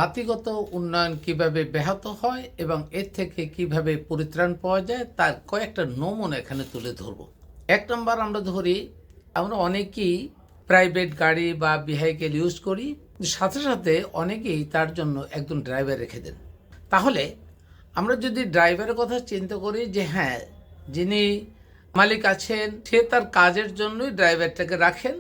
জাতিগত উন্নয়ন কিভাবে ব্যাহত হয় এবং এর থেকে কিভাবে পরিত্রাণ পাওয়া যায় তার কয়েকটা নমুনা এখানে তুলে ধরব। এক নম্বর আমরা ধরি, আমরা অনেকেই প্রাইভেট গাড়ি বা ভেহিকেল ইউজ করি, সাথে সাথে অনেকেই তার জন্য একজন ড্রাইভার রেখে দেন। তাহলে আমরা যদি ড্রাইভারের কথা চিন্তা করি যে হ্যাঁ, যিনি মালিক আছেন সে তার কাজের জন্যই ড্রাইভারটাকে রাখেন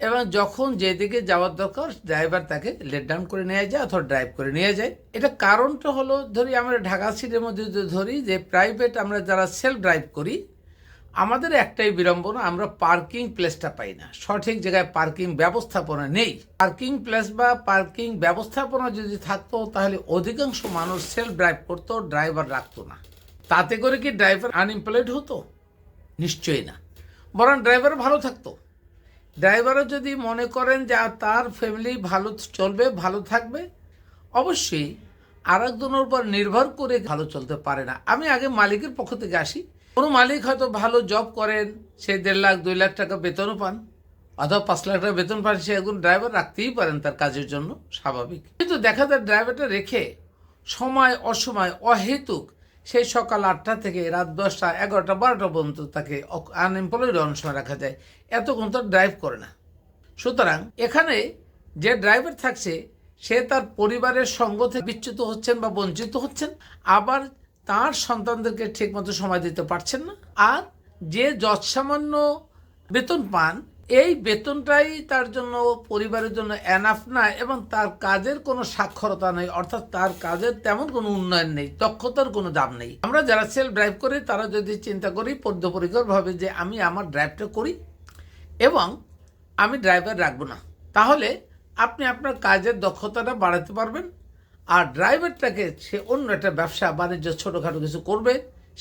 এবং যখন যেদিকে যাওয়ার দরকার ড্রাইভার তাকে লেট ডাউন করে নিয়ে যায় অথবা ড্রাইভ করে নিয়ে যায়। এটা কারণটা হলো, ধরি আমরা ঢাকা সিটির মধ্যে ধরি যে প্রাইভেট আমরা যারা সেলফ ড্রাইভ করি, আমাদের একটাই বিড়ম্বনা, আমরা পার্কিং প্লেসটা পাই না, সঠিক জায়গায় পার্কিং ব্যবস্থাপনা নেই। পার্কিং প্লেস বা পার্কিং ব্যবস্থাপনা যদি থাকতো তাহলে অধিকাংশ মানুষ সেলফ ড্রাইভ করতো, ড্রাইভার রাখতো না। তাতে করে কি ড্রাইভার আনএমপ্লয়েড হতো? নিশ্চয়ই না, বরং ড্রাইভার ভালো থাকতো। ড্রাইভারও যদি মনে করেন যে তার ফ্যামিলি ভালো চলবে, ভালো থাকবে, অবশ্যই আরেকজনের উপর নির্ভর করে ভালো চলতে পারে না। আমি আগে মালিকের পক্ষ থেকে আসি। কোনো মালিক হয়তো ভালো জব করেন, সে 1.5 লাখ 2 লাখ টাকা বেতনও পান অথবা 5 লাখ টাকা বেতন পান, সে একজন ড্রাইভার রাখতেই পারেন তার কাজের জন্য, স্বাভাবিক। কিন্তু দেখা যায় ড্রাইভারটা রেখে সময় অসময় অহেতুক সেই সকাল 8টা থেকে রাত 10টা 11টা 12টা পর্যন্ত তাকে আনএমপ্লয়েড অনেক সময় রাখা যায়, এতক্ষণ তো ড্রাইভ করে না। সুতরাং এখানে যে ড্রাইভার থাকছে সে তার পরিবারের সঙ্গ থেকে বিচ্যুত হচ্ছেন বা বঞ্চিত হচ্ছেন, আবার তার সন্তানদেরকে ঠিকমতো সময় দিতে পারছেন না। আর যে যৎসামান্য বেতন পান, এই বেতনটাই তার জন্য পরিবারের জন্য এনাফ না এবং তার কাজের কোনো সাক্ষরতা নেই, অর্থাৎ তার কাজের তেমন কোনো উন্নয়ন নেই, দক্ষতার কোনো দাম নেই। আমরা যারা সেলফ ড্রাইভ করি তারা যদি চিন্তা করি বদ্ধপরিকরভাবে যে আমি আমার ড্রাইভটা করি এবং আমি ড্রাইভার রাখবো না, তাহলে আপনি আপনার কাজের দক্ষতাটা বাড়াতে পারবেন। আর ড্রাইভারটাকে সে অন্য একটা ব্যবসা বাণিজ্য ছোটোখাটো কিছু করবে,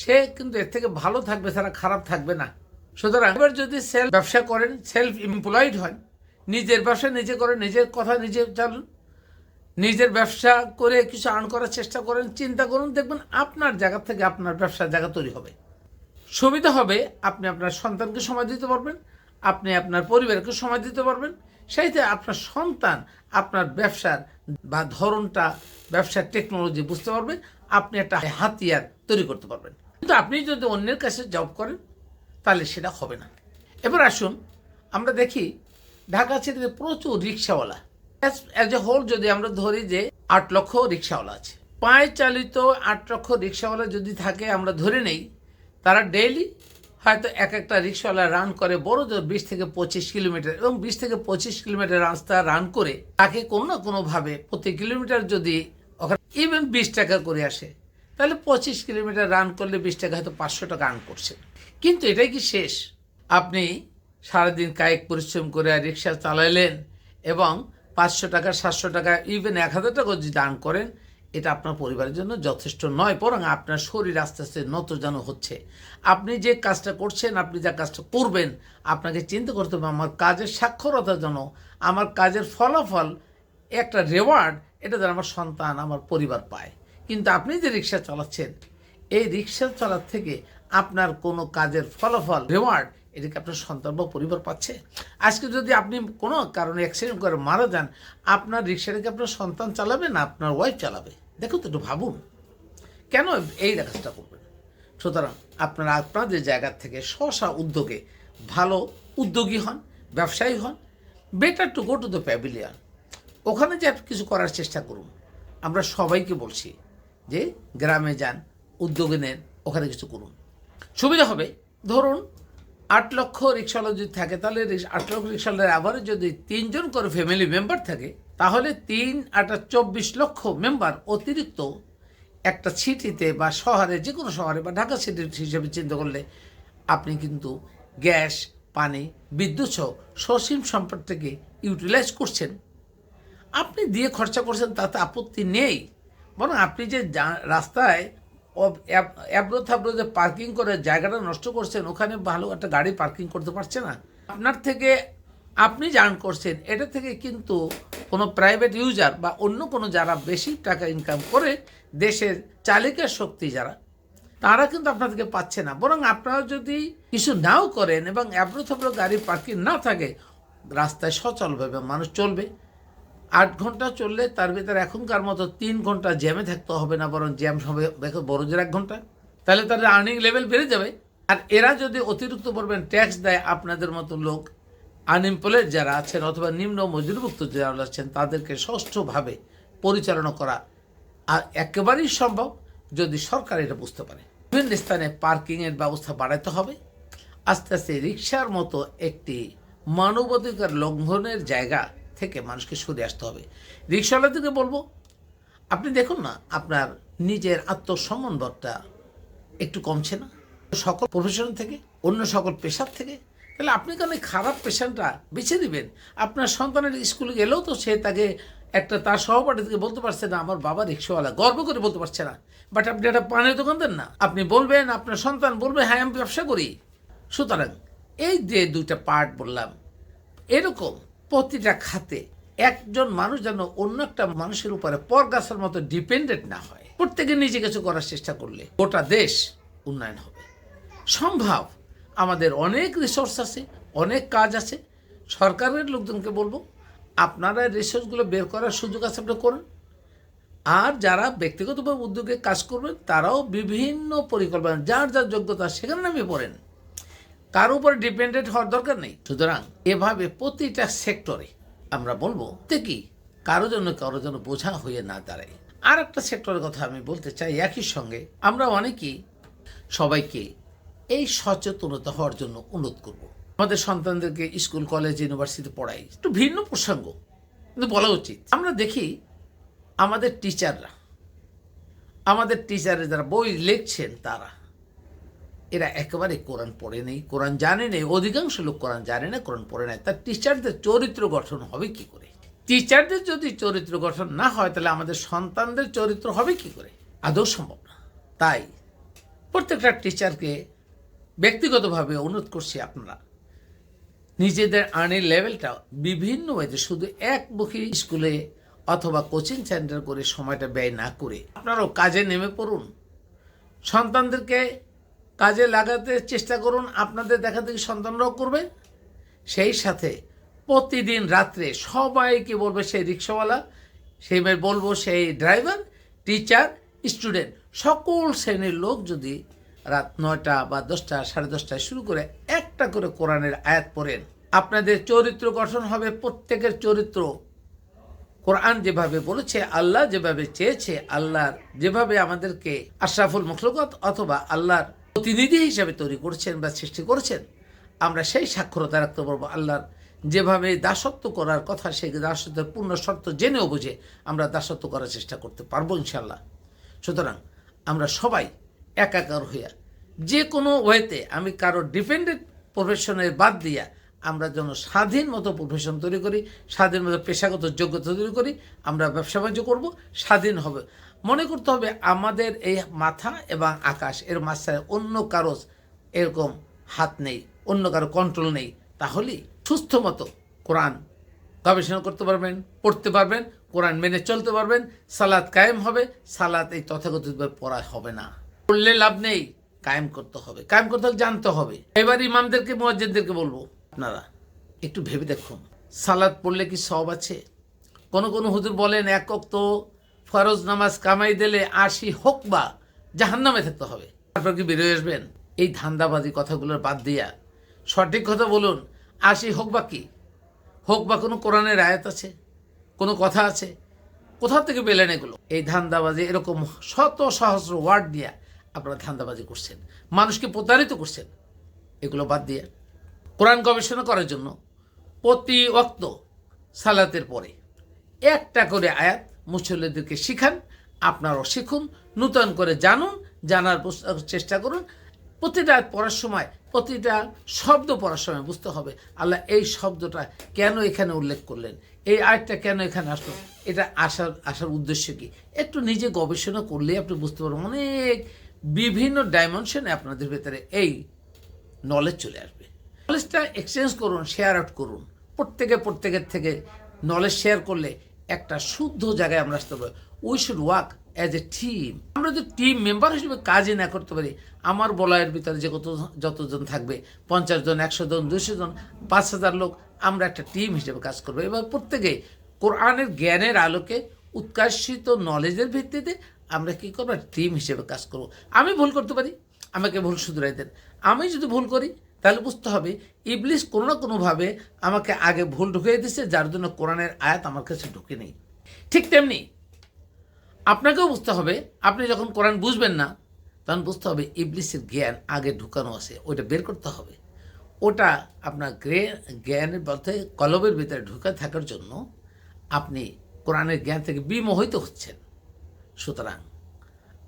সে কিন্তু এর থেকে ভালো থাকবে, তারা খারাপ থাকবে না। সুতরাং এবার যদি সেলফ ব্যবসা করেন, সেলফ এমপ্লয়েড হন, নিজের ব্যবসা নিজে করেন, নিজের কথা নিজে চালুন, নিজের ব্যবসা করে কিছু আর্ন করার চেষ্টা করেন, চিন্তা করুন, দেখবেন আপনার জায়গা থেকে আপনার ব্যবসার জায়গা তৈরি হবে, সুবিধা হবে। আপনি আপনার সন্তানকে সময় দিতে পারবেন, আপনি আপনার পরিবারকে সময় দিতে পারবেন, সেইতে আপনার সন্তান আপনার ব্যবসার বা ধরনটা, ব্যবসার টেকনোলজি বুঝতে পারবে, আপনি একটা হাতিয়ার তৈরি করতে পারবেন। কিন্তু আপনি যদি অন্যের কাছে জব করেন তাহলে সেটা হবে না। এবার আসুন আমরা দেখি ঢাকা সিটিতে প্রচুর রিক্সাওয়ালা, অ্যাজ এ হোল যদি আমরা ধরি যে 8 লক্ষ রিক্সাওয়ালা আছে, পায়ে চালিত 8 লক্ষ রিক্সাওয়ালা যদি থাকে, আমরা ধরে নেই তারা ডেইলি হয়তো এক একটা রিক্সাওয়ালা রান করে বড় জোর 20 থেকে 25 কিলোমিটার, এবং 20 থেকে 25 কিলোমিটার রাস্তা রান করে তাকে কোনো না কোনোভাবে প্রতি কিলোমিটার যদি ওখানে ইভেন 20 টাকা করে আসে, তাহলে 25 কিলোমিটার রান করলে 20 টাকা হয়তো 500 টাকা আর্ন করছে। কিন্তু এটাই কি শেষ? আপনি সারাদিন কায়িক পরিশ্রম করে রিক্সা চালাইলেন এবং 500 টাকা 700 টাকা ইভেন 1000 টাকা যদি দান করেন, এটা আপনার পরিবারের জন্য যথেষ্ট নয়, বরং আপনার শরীর আস্তে আস্তে নতজানো হচ্ছে। আপনি যে কাজটা করছেন, আপনি যে কাজটা করবেন, আপনাকে চিন্তা করতে হবে আমার কাজের সাক্ষরতার জন্য, আমার কাজের ফলাফল, একটা রেওয়ার্ড, এটা যেন আমার সন্তান আমার পরিবার পায়। কিন্তু আপনি যে রিক্সা চালাচ্ছেন, এই রিক্সা চালার থেকে আপনার কোনো কাজের ফলাফল, রেওয়ার্ড, এটাকে আপনার সন্তান বা পরিবার পাচ্ছে? আজকে যদি আপনি কোনো কারণে অ্যাক্সিডেন্ট করে মারা যান, আপনার রিক্সাটাকে আপনার সন্তান চালাবে না আপনার ওয়াইফ চালাবে? দেখুন তো, একটু ভাবুন কেন এই কাজটা করবেন। সুতরাং আপনারা আপনাদের জায়গা থেকে স্ব উদ্যোগে ভালো উদ্যোগী হন, ব্যবসায়ী হন। Better to go to the pavilion, ওখানে যে কিছু করার চেষ্টা করুন। আমরা সবাইকে বলছি যে গ্রামে যান, উদ্যোগে নেন, ওখানে কিছু করুন, সুবিধা হবে। ধরুন 8 লক্ষ রিক্সাওয়ালা যদি থাকে, তাহলে 8 লক্ষ রিক্সাওয়ালার অ্যাভারেজ যদি 3 জন করে ফ্যামিলি মেম্বার থাকে, তাহলে 3 আর 24 লক্ষ মেম্বার অতিরিক্ত একটা সিটিতে বা শহরে, যে কোনো শহরে বা ঢাকা সিটির হিসেবে চিন্তা করলে আপনি কিন্তু গ্যাস, পানি, বিদ্যুৎ সহ সসীম সম্পদটাকে ইউটিলাইজ করছেন। আপনি দিয়ে খরচা করছেন, তাতে আপত্তি নেই, বরং আপনি যে রাস্তায় অ্যাব্রো থাব্রো যে পার্কিং করে জায়গাটা নষ্ট করছেন, ওখানে ভালো একটা গাড়ি পার্কিং করতে পারছে না, আপনার থেকে আপনি জার্ন করছেন, এটা থেকে কিন্তু কোনো প্রাইভেট ইউজার বা অন্য কোনো যারা বেশি টাকা ইনকাম করে, দেশের চালিকা শক্তি যারা, তারা কিন্তু আপনার থেকে পাচ্ছে না। বরং আপনারা যদি কিছু নাও করেন এবং অ্যাব্রো থাব্রো গাড়ি পার্কিং না থাকে, রাস্তায় সচলভাবে মানুষ চলবে, 8 ঘন্টা চললে তার ভিতরে এখনকার মতো 3 ঘন্টা জ্যামে থাকতে হবে না, বরং জ্যাম হবে বড় জোর 1 ঘন্টা। তাহলে তাদের আর্নিং লেভেল বেড়ে যাবে। আর এরা যদি অতিরিক্ত পরিমাণ ট্যাক্স দেয়, আপনাদের মতো লোক আনএমপ্লয়েড যারা আছেন অথবা নিম্ন মজুরিভুক্ত যারা আছেন তাদেরকে সুষ্ঠুভাবে পরিচালনা করা আর একেবারেই সম্ভব যদি সরকার এটা বুঝতে পারে। বিভিন্ন স্থানে পার্কিংয়ের ব্যবস্থা বাড়াতে হবে। আস্তে আস্তে রিক্সার মতো একটি মানবাধিকার লঙ্ঘনের জায়গা থেকে মানুষকে সরে আসতে হবে। রিক্সাওয়ালাদেরকে বলবো, আপনি দেখুন না আপনার নিজের আত্মসম্মানবোধটা একটু কমছে না সকল প্রফেশন থেকে, অন্য সকল পেশার থেকে। তাহলে আপনি কেন খারাপ পেশাটা বেছে দিবেন? আপনার সন্তানের স্কুলে গেলেও তো সে তাকে একটা তার সহপাঠী থেকে বলতে পারছে না আমার বাবা রিক্সাওয়ালা, গর্ব করে বলতে পারছে না। বাট আপনি একটা পানের দোকান দেন না, আপনি বলবেন, আপনার সন্তান বলবে হ্যাঁ আমি ব্যবসা করি। সুতরাং এই যে দুইটা পার্ট বললাম, এরকম প্রতিটা খাতে একজন মানুষ যেন অন্য একটা মানুষের উপরে পরগাছার মতো ডিপেন্ডেন্ট না হয়। প্রত্যেকে নিজে কিছু করার চেষ্টা করলে গোটা দেশ উন্নয়ন হবে সম্ভব। আমাদের অনেক রিসোর্স আছে, অনেক কাজ আছে। সরকারের লোকজনকে বলবো আপনারা রিসোর্সগুলো বের করার সুযোগ আছে, আপনি করুন। আর যারা ব্যক্তিগতভাবে উদ্যোগে কাজ করবেন তারাও বিভিন্ন পরিকল্পনা যার যার যোগ্যতা সেখানে নামিয়ে পড়েন, কারো উপর ডিপেন্ডেন্ট হওয়ার দরকার নেই। সুতরাং এভাবে প্রতিটা সেক্টরে আমরা বলবো কি কারো জন্য বোঝা হয়ে না দাঁড়ায়। আর একটা সেক্টরের কথা আমি বলতে চাই, একই সঙ্গে আমরা অনেকেই সবাইকে এই সচেতনতা হওয়ার জন্য অনুরোধ করব। আমাদের সন্তানদেরকে স্কুল কলেজ ইউনিভার্সিটি পড়াই, একটু ভিন্ন প্রসঙ্গ কিন্তু বলা উচিত। আমরা দেখি আমাদের টিচারের যারা বই লিখছেন তারা এরা একেবারে কোরআন পড়ে নেই, কোরআন জানে নেই। অধিকাংশ লোক কোরআন জানে না, কোরআন পড়ে নাই। তার টিচারদের চরিত্র গঠন হবে কি করে? টিচারদের যদি চরিত্র গঠন না হয় তাহলে আমাদের সন্তানদের চরিত্র হবে কি করে? আদৌ সম্ভব না। তাই প্রত্যেকটা টিচারকে ব্যক্তিগতভাবে অনুরোধ করছি, আপনারা নিজেদের আর্নিং লেভেলটা বিভিন্ন ওয়েতে শুধু একমুখী স্কুলে অথবা কোচিং সেন্টার করে সময়টা ব্যয় না করে আপনারাও কাজে নেমে পড়ুন। সন্তানদেরকে কাজে লাগাতে চেষ্টা করুন, আপনাদের দেখা দেখি সন্তানরাও করবে। সেই সাথে প্রতিদিন রাত্রে সবাইকে বলবে, সেই রিক্সাওয়ালা, সেই বলবো সেই ড্রাইভার, টিচার, স্টুডেন্ট, সকল শ্রেণীর লোক যদি রাত 9টা বা 10টা 10:30টায় শুরু করে একটা করে কোরআনের আয়াত পড়েন, আপনাদের চরিত্র গঠন হবে। প্রত্যেকের চরিত্র কোরআন যেভাবে বলেছে, আল্লাহ যেভাবে চেয়েছে, আল্লাহর যেভাবে আমাদেরকে আশরাফুল মখলুকাত অথবা আল্লাহর প্রতিনিধি হিসেবে তৈরি করেছেন বা সৃষ্টি করেছেন, আমরা সেই সাক্ষরতা রাখতে পারবো। আল্লাহর যেভাবে দাসত্ব করার কথা, সেই দাসত্বের পূর্ণ শর্ত জেনেও বুঝে আমরা দাসত্ব করার চেষ্টা করতে পারবো ইনশাল্লাহ। সুতরাং আমরা সবাই একাকার হইয়া যে কোনো ওয়েতে, আমি কারো ডিপেন্ডেন্ট প্রফেশনের বাদ দিয়া আমরা যেন স্বাধীন মতো প্রফেশন তৈরি করি, স্বাধীন মতো পেশাগত যোগ্যতা তৈরি করি। আমরা ব্যবসা বাণিজ্য করবো, স্বাধীন হবে। মনে করতে হবে আমাদের এই মাথা এবং আকাশ এর মাঝখানে অন্য কারো এরকম হাত নেই, অন্য কারো কন্ট্রোল নেই। তাহলেই সুস্থ মতো কোরআন গবেষণা করতে পারবেন, পড়তে পারবেন, কোরআন মেনে চলতে পারবেন, সালাত কায়েম হবে। সালাত এই তথাকথিতভাবে পড়া হবে না, পড়লে লাভ নেই, কায়েম করতে হবে। কায়েম করতে হলে জানতে হবে। এবার ইমামদেরকে, মুয়াজ্জিনদেরকে বলবো, আপনারা একটু ভেবে দেখুন, সালাত পড়লে কি সওয়াব আছে? কোনো হুজুর বলেন 1 ওয়াক্ত ফরজ নামাজ কামাই দিলে 80 হুকবা জাহান্নামে থাকতে হবে। তারপর কি বেরোয় আসবেন? এই ধান্দাবাজি কথাগুলোর বাদ দিয়া সঠিক কথা বলুন। 80 হুকবা কি? হুকবা কোনো কোরআনের আয়াত আছে? কোনো কথা আছে? কোথা থেকে পেলেন এগুলো? এই ধান্দাবাজি, এরকম শত সহস্র ওয়ার্ড দিয়ে আপনারা ধান্দাবাজি করছেন, মানুষকে প্রতারিত করছেন। এগুলো বাদ দিয়ে কোরআন গবেষণা করার জন্য প্রতি ওয়াক্ত সালাতের পরে একটা করে আয়াত মুসল্লিদেরকে শিখান, আপনারাও শিখুন, নূতন করে জানুন, জানার চেষ্টা করুন। প্রতিটা পড়ার সময়, প্রতিটা শব্দ পড়ার সময় বুঝতে হবে আল্লাহ এই শব্দটা কেন এখানে উল্লেখ করলেন, এই আয়াতটা কেন এখানে আসলো, এটা আসার উদ্দেশ্য কি। একটু নিজে গবেষণা করলেই আপনি বুঝতে পারবেন। অনেক বিভিন্ন ডাইমেনশনে আপনাদের ভেতরে এই নলেজ চলে আসবে। নলেজটা এক্সচেঞ্জ করুন, শেয়ার আউট করুন। প্রত্যেকের থেকে নলেজ শেয়ার করলে একটা শুদ্ধ জায়গায় আমরা আসতে পারি। We should work as a team. আমরা যদি টিম মেম্বার হিসেবে কাজই না করতে পারি, আমার বলয়ের ভিতরে যে যতজন থাকবে, 50 জন, 100 জন, 200 জন, 5000 লোক, আমরা একটা টিম হিসেবে কাজ করবো। এবার প্রত্যেকে কোরআনের জ্ঞানের আলোকে উৎকর্ষিত নলেজের ভিত্তিতে আমরা কী করবো, টিম হিসেবে কাজ করব। আমি ভুল করতে পারি, আমাকে ভুল শুধরাই দেন। আমি যদি ভুল করি তাহলে বুঝতে হবে ইবলিস কোনো না কোনোভাবে আমাকে আগে ভুল ঢুকিয়ে দিচ্ছে, যার জন্য কোরআনের আয়াত আমার কাছে ঢুকে নেই। ঠিক তেমনি আপনাকেও বুঝতে হবে, আপনি যখন কোরআন বুঝবেন না তখন বুঝতে হবে ইবলিসের জ্ঞান আগে ঢুকানো আছে, ওইটা বের করতে হবে। ওটা আপনার জ্ঞানের বলতে কলবের ভিতরে ঢুকে থাকার জন্য আপনি কোরআনের জ্ঞান থেকে বিমোহিত হচ্ছেন। সুতরাং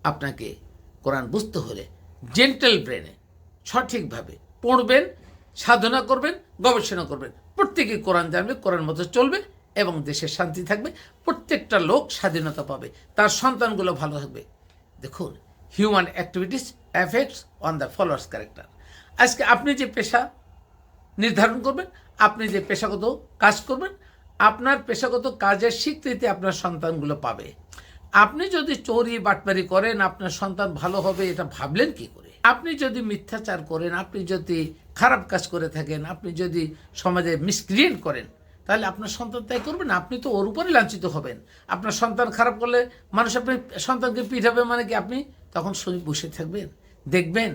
আপনাকে কোরআন বুঝতে হলে জেন্টাল ব্রেনে সঠিকভাবে পড়বেন, সাধনা করবেন, গবেষণা করবেন। প্রত্যেকে কোরআন জানবে, কোরআন মতো চলবে এবং দেশের শান্তি থাকবে। প্রত্যেকটা লোক স্বাধীনতা পাবে, তার সন্তানগুলো ভালো থাকবে। দেখুন, human activities effects on the followers character. আজকে আপনি যে পেশা নির্ধারণ করবেন, আপনি যে পেশাগত কাজ করবেন, আপনার পেশাগত কাজের স্বীকৃতি আপনার সন্তানগুলো পাবে। আপনি যদি চোরি বাটপারি করেন আপনার সন্তান ভালো হবে, এটা ভাবলেন কি করে? আপনি যদি মিথ্যাচার করেন, আপনি যদি খারাপ কাজ করে থাকেন, আপনি যদি সমাজে মিসক্রিয়েট করেন, তাহলে আপনার সন্তান তাই করবে না, আপনি তো ওর উপরে লাঞ্ছিত হবেন। আপনার সন্তান খারাপ করলে মানুষ আপনি সন্তানকে পিঠাবে, মানে কি আপনি তখন শুনে বসে থাকবেন দেখবেন?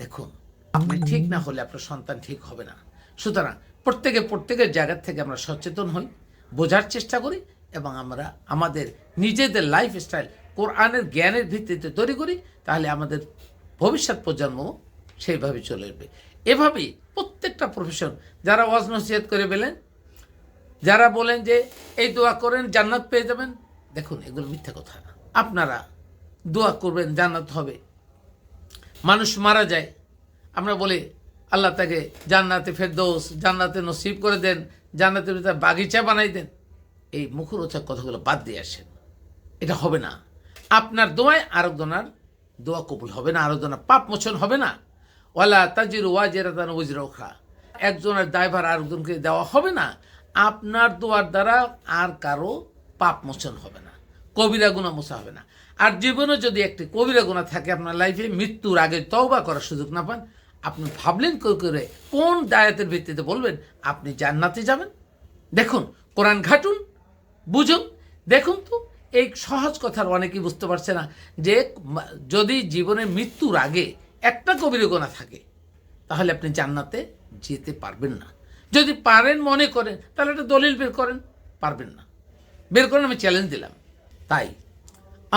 দেখুন, আপনি ঠিক না হলে আপনার সন্তান ঠিক হবে না। সুতরাং প্রত্যেকের জায়গা থেকে আমরা সচেতন হই, বোঝার চেষ্টা করি এবং আমরা আমাদের নিজেদের লাইফস্টাইল কোরআনের জ্ঞানের ভিত্তিতে তৈরি করি, তাহলে আমাদের ভবিষ্যৎ প্রজন্ম সেইভাবে চলে আসবে। এভাবেই প্রত্যেকটা প্রফেশন, যারা ওয়াজ নসিহত করে বলেন, যারা বলেন যে এই দোয়া করেন জান্নাত পেয়ে যাবেন, দেখুন এগুলো মিথ্যা কথা। আপনারা দোয়া করবেন জান্নাত হবে, মানুষ মারা যায়, আমরা বলি আল্লাহ তাকে জান্নাতে ফেরদৌস, জান্নাতে নসিব করে দেন, জান্নাতের ভিতরে বাগিচা বানাই দেন। এই মুখরোচক কথাগুলো বাদ দিয়ে আসেন, এটা হবে না। আপনার দোয়ায় আরেকজনের দোয়া কবুল হবে না, আরেকজনের পাপ মোচন হবে না। ওয়ালা তাজিরু ওয়াজিরাতান উজরা উখরা, একজনের দায়ভার আরেকজনকে দেওয়া হবে না। আপনার দোয়ার দ্বারা আর কারো পাপ মোচন হবে না, কবিরা গুনাহ মোছা হবে না। আর জীবনে যদি একটি কবিরা গুনাহ থাকে আপনার লাইফে, মৃত্যুর আগে তওবা করার সুযোগ না পান, আপনি ভাবলেন করে কোন দায়াতের ভিত্তিতে বলবেন আপনি জান্নাতে যাবেন? দেখুন, কোরআন ঘাটুন, বুঝুন। দেখুন তো, এই সহজ কথার অনেকেই বুঝতে পারছে না যে যদি জীবনের মৃত্যুর আগে একটা কবিরা গুনাহ থাকে তাহলে আপনি জান্নাতে যেতে পারবেন না। যদি পারেন মনে করেন তাহলে একটা দলিল বের করেন, পারবেন না, বের করেন, আমি চ্যালেঞ্জ দিলাম। তাই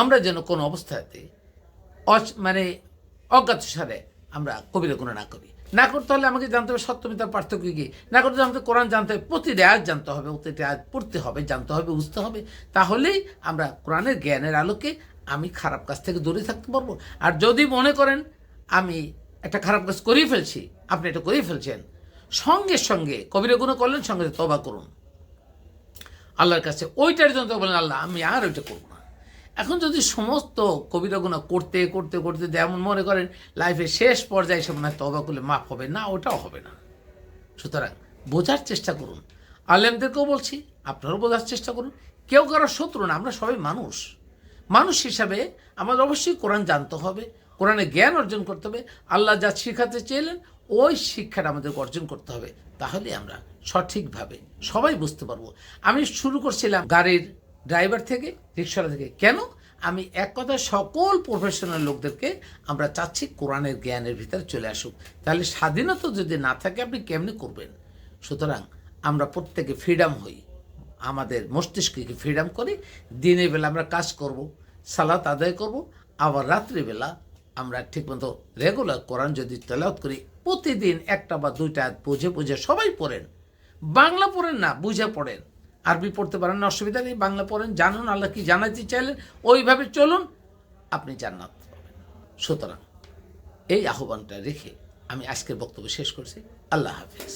আমরা যেন কোনো অবস্থাতে অজ্ঞাতসারে আমরা কবিরা গুনাহ না করতে হলে আমাকে জানতে হবে সত্যমিতার পার্থক্য কী, না করতে আমাদের কোরআন জানতে হবে, প্রতিটি আয়াত জানতে হবে, প্রতিটি আয়াত পড়তে হবে, জানতে হবে, বুঝতে হবে। তাহলেই আমরা কোরআনের জ্ঞানের আলোকে আমি খারাপ কাজ থেকে দূরে থাকতে পারবো। আর যদি মনে করেন আমি একটা খারাপ কাজ করেই ফেলছি, আপনি এটা করেই ফেলছেন, সঙ্গে সঙ্গে কবিরা গুনাহ করলেন, সঙ্গে তওবা করুন আল্লাহর কাছে। ওইটার জন্য বলেন আল্লাহ আমি আর ওইটা করবো না। এখন যদি সমস্ত কবিরা গুনাহ করতে করতে করতে যেমন মনে করেন লাইফের শেষ পর্যায়ে এসে মনে হয় তওবা করলে মাফ হবে না, ওটাও হবে না। সুতরাং বোঝার চেষ্টা করুন, আলেমদেরকেও বলছি আপনারাও বোঝার চেষ্টা করুন। কেউ কারো শত্রু না, আমরা সবাই মানুষ হিসাবে আমাদের অবশ্যই কোরআন জানতে হবে, কোরআনে জ্ঞান অর্জন করতে হবে। আল্লাহ যা শিখাতে চেয়েলেন ওই শিক্ষাটা আমাদের অর্জন করতে হবে, তাহলে আমরা সঠিকভাবে সবাই বুঝতে পারবো। আমি শুরু করছিলাম গাড়ির ড্রাইভার থেকে, রিক্সাওয়ালা থেকে। কেন? আমি এক কথা সকল প্রফেশনাল লোকদেরকে আমরা চাচ্ছি কোরআনের জ্ঞানের ভিতরে চলে আসুক। তাহলে স্বাধীনতা যদি না থাকে আপনি কেমনি করবেন? সুতরাং আমরা প্রত্যেকে ফ্রিডম হই, আমাদের মস্তিষ্ককে ফ্রিডম করি। দিনের বেলা আমরা কাজ করব, সালাত আদায় করব, আবার রাত্রিবেলা আমরা ঠিকমতো রেগুলার কোরআন যদি তেলাওয়াত করি, প্রতিদিন একটা বা দুইটা বুঝে বুঝে সবাই পড়েন। বাংলা পড়েন না, বুঝে পড়েন। আরবি পড়তে পারেন না, অসুবিধা নেই, বাংলা পড়েন, জানুন আল্লাহ কি জানাতে চাইলেন, ওইভাবে চলুন, আপনি জান্নাত পাবেন। সুতরাং এই আহ্বানটা রেখে আমি আজকের বক্তব্য শেষ করছি। আল্লাহ হাফেজ।